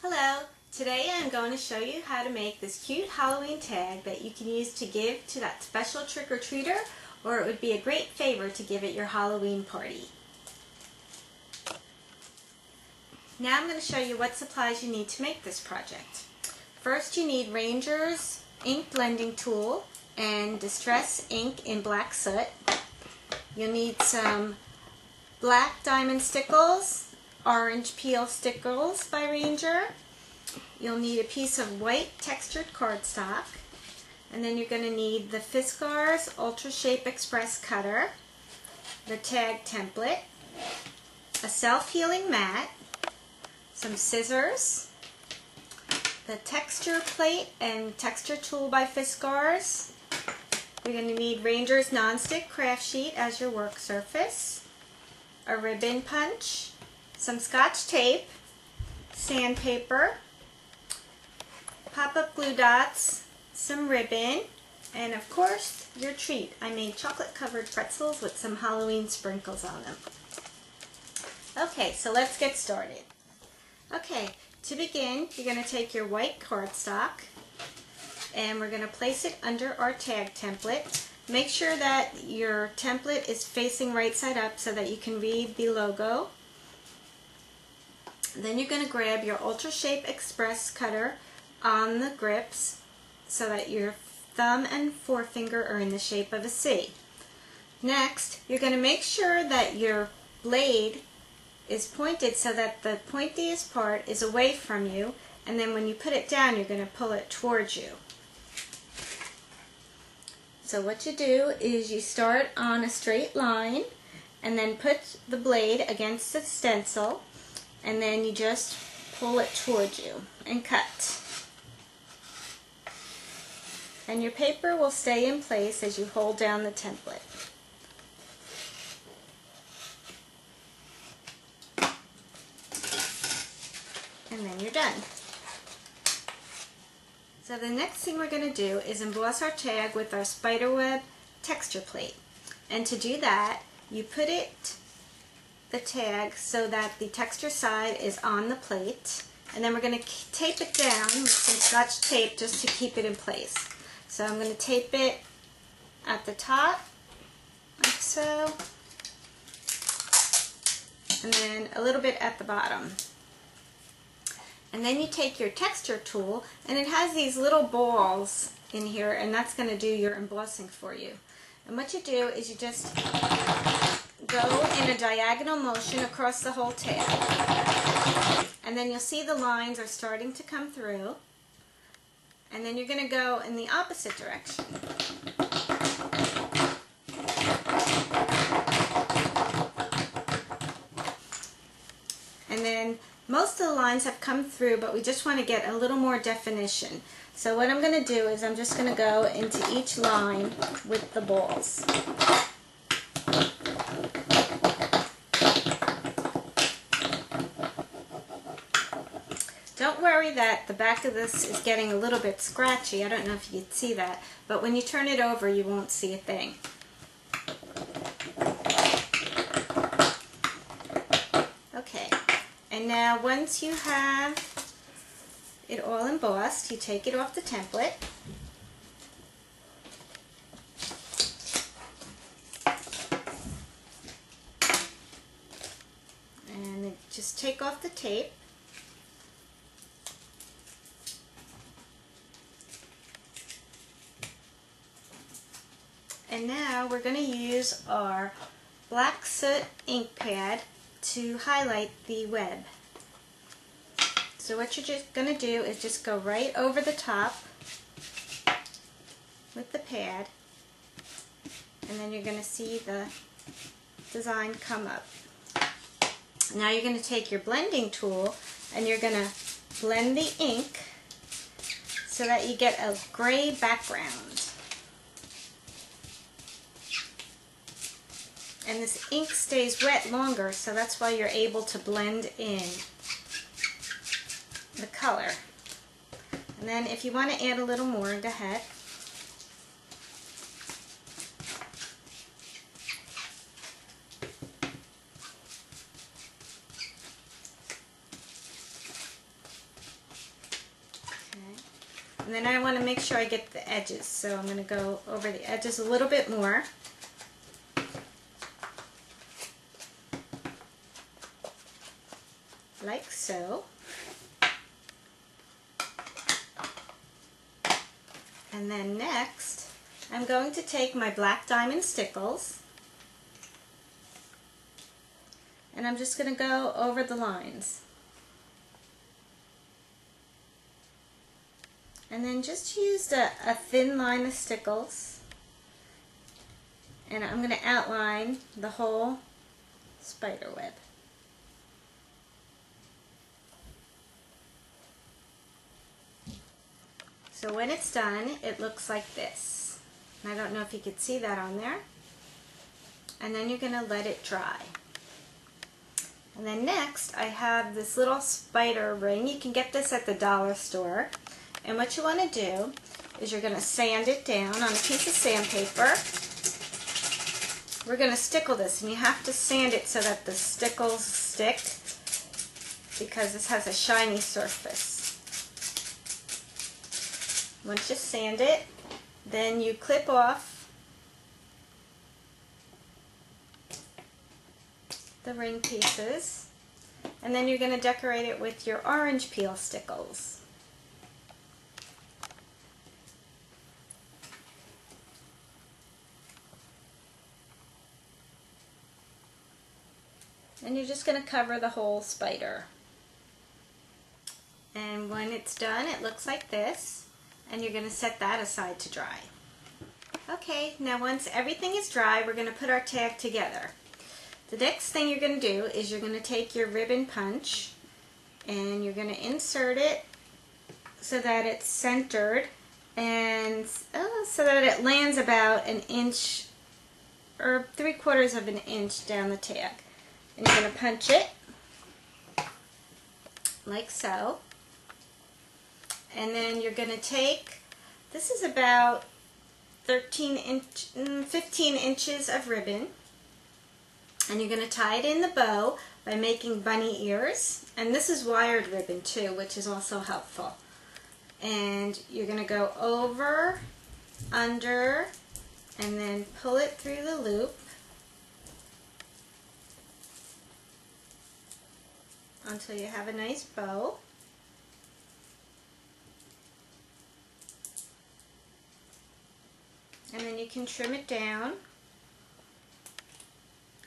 Hello, today I'm going to show you how to make this cute Halloween tag that you can use to give to that special trick-or-treater, or it would be a great favor to give at your Halloween party. Now I'm going to show you what supplies you need to make this project. First, you need Ranger's ink blending tool and Distress ink in black soot. You'll need some black diamond stickles, orange peel stickles by Ranger. You'll need a piece of white textured cardstock, and then you're going to need the Fiskars Ultra Shape Express cutter, the tag template, a self-healing mat, some scissors, the texture plate and texture tool by Fiskars. You're going to need Ranger's non-stick craft sheet as your work surface, a ribbon punch, some Scotch tape, sandpaper, pop-up glue dots, some ribbon, and of course your treat. I made chocolate-covered pretzels with some Halloween sprinkles on them. Okay, so let's get started. Okay, to begin, you're going to take your white cardstock and we're going to place it under our tag template. Make sure that your template is facing right side up so that you can read the logo. Then you're going to grab your Ultra Shape Express cutter on the grips so that your thumb and forefinger are in the shape of a C. Next, you're going to make sure that your blade is pointed so that the pointiest part is away from you, and then when you put it down, you're going to pull it towards you. So what you do is you start on a straight line and then put the blade against the stencil, and then you just pull it towards you and cut. And your paper will stay in place as you hold down the template. And then you're done. So the next thing we're going to do is emboss our tag with our spiderweb texture plate. And to do that, you put the tag so that the texture side is on the plate, and then we're going to tape it down with some Scotch tape just to keep it in place. So I'm going to tape it at the top, like so, and then a little bit at the bottom. And then you take your texture tool, and it has these little balls in here, and that's going to do your embossing for you. And what you do is you just go in a diagonal motion across the whole tag. And then you'll see the lines are starting to come through. And then you're going to go in the opposite direction. And then most of the lines have come through, but we just want to get a little more definition. So what I'm going to do is I'm just going to go into each line with the balls. Don't worry that the back of this is getting a little bit scratchy. I don't know if you can see that, but when you turn it over you won't see a thing. Okay, and now once you have it all embossed, you take it off the template. And then just take off the tape. And now we're going to use our black soot ink pad to highlight the web. So what you're just going to do is just go right over the top with the pad, and then you're going to see the design come up. Now you're going to take your blending tool and you're going to blend the ink so that you get a gray background. And this ink stays wet longer, so that's why you're able to blend in the color. And then if you want to add a little more, go ahead. And then I want to make sure I get the edges, so I'm going to go over the edges a little bit more. Like so. And then next, I'm going to take my black diamond stickles, and I'm just going to go over the lines. And then just use a thin line of stickles, and I'm going to outline the whole spider web. So when it's done, it looks like this. And I don't know if you could see that on there. And then you're going to let it dry. And then next, I have this little spider ring. You can get this at the dollar store. And what you want to do is you're going to sand it down on a piece of sandpaper. We're going to stickle this, and you have to sand it so that the stickles stick, because this has a shiny surface. Once you sand it, then you clip off the ring pieces, and then you're going to decorate it with your orange peel stickles. And you're just going to cover the whole spider. And when it's done, it looks like this. And you're going to set that aside to dry. Okay, now once everything is dry, we're going to put our tag together. The next thing you're going to do is you're going to take your ribbon punch and you're going to insert it so that it's centered and so that it lands about an inch or 3/4 of an inch down the tag. And you're going to punch it like so. And then you're going to take, this is about 15 inches of ribbon, and you're going to tie it in the bow by making bunny ears. And this is wired ribbon too, which is also helpful. And you're going to go over, under, and then pull it through the loop until you have a nice bow. And then you can trim it down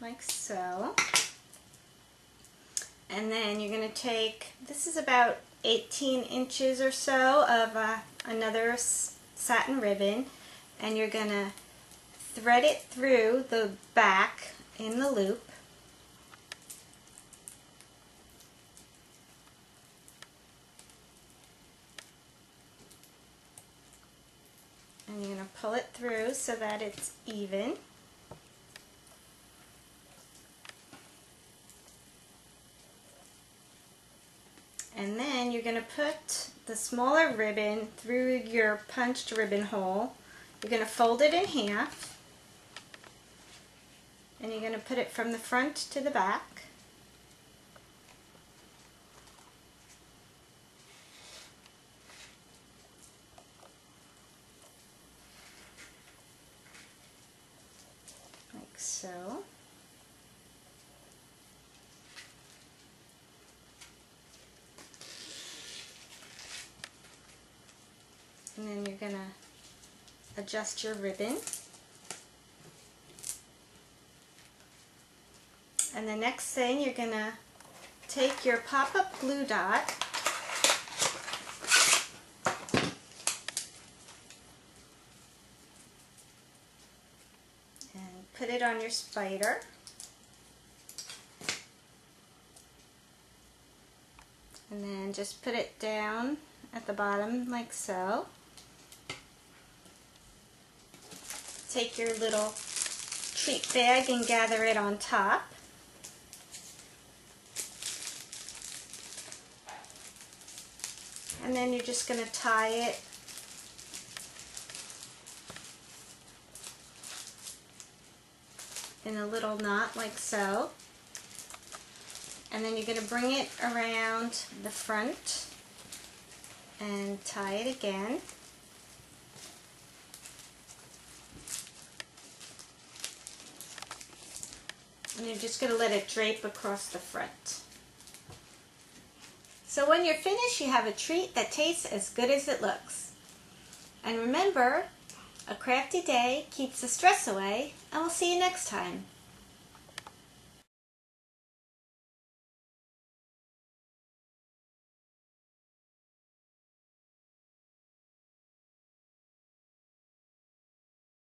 like so. And then you're going to take, this is about 18 inches or so of another satin ribbon, and you're going to thread it through the back in the loop. And you're going to pull it through so that it's even. And then you're going to put the smaller ribbon through your punched ribbon hole. You're going to fold it in half. And you're going to put it from the front to the back. So, and then you're going to adjust your ribbon. And the next thing, you're going to take your pop-up glue dot and put it on your spider. And then just put it down at the bottom like so. Take your little treat bag and gather it on top. And then you're just going to tie it in a little knot like so. And then you're going to bring it around the front and tie it again. And you're just going to let it drape across the front. So when you're finished, you have a treat that tastes as good as it looks. And remember, a crafty day keeps the stress away, and we'll see you next time.